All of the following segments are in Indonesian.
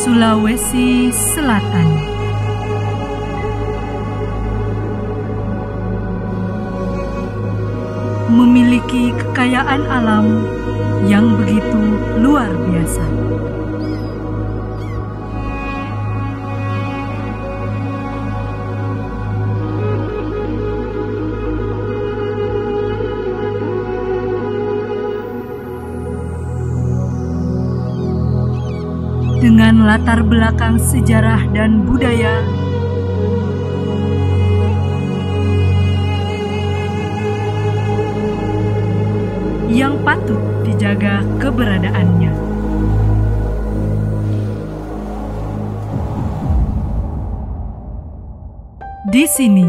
Sulawesi Selatan. Memiliki kekayaan alam yang begitu luar biasa. Dengan latar belakang sejarah dan budaya yang patut dijaga keberadaannya. Di sini,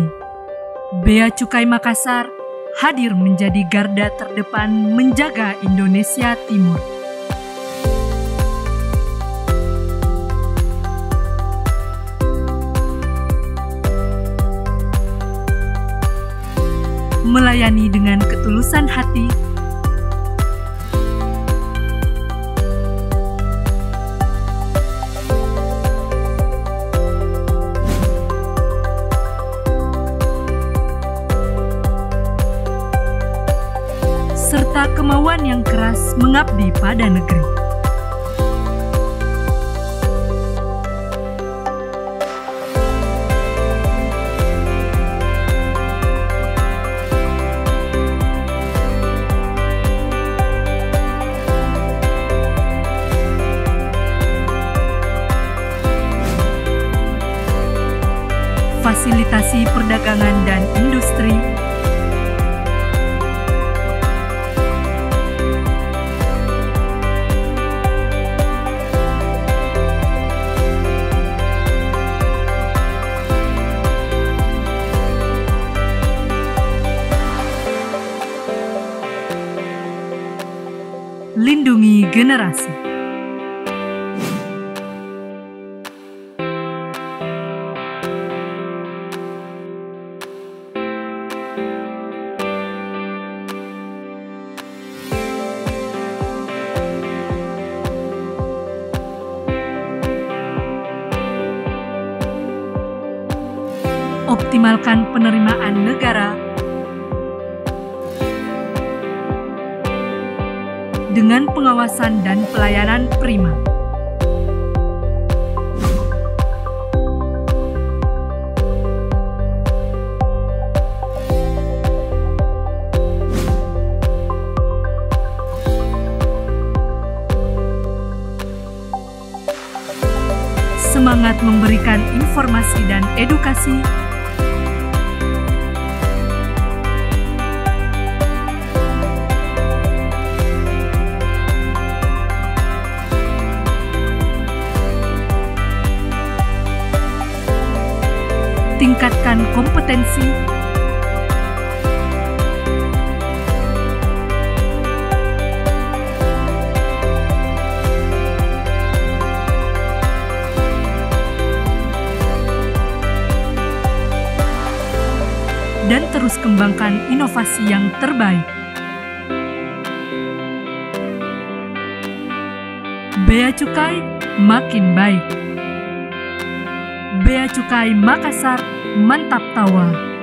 Bea Cukai Makassar hadir menjadi garda terdepan menjaga Indonesia Timur. Melayani dengan ketulusan hati, serta kemauan yang keras mengabdi pada negeri. Fasilitasi perdagangan dan industri, lindungi generasi. Optimalkan penerimaan negara dengan pengawasan dan pelayanan prima. Semangat memberikan informasi dan edukasi tingkatkan kompetensi dan terus kembangkan inovasi yang terbaik. Bea Cukai makin baik. Bea Cukai Makassar, mantap tawa.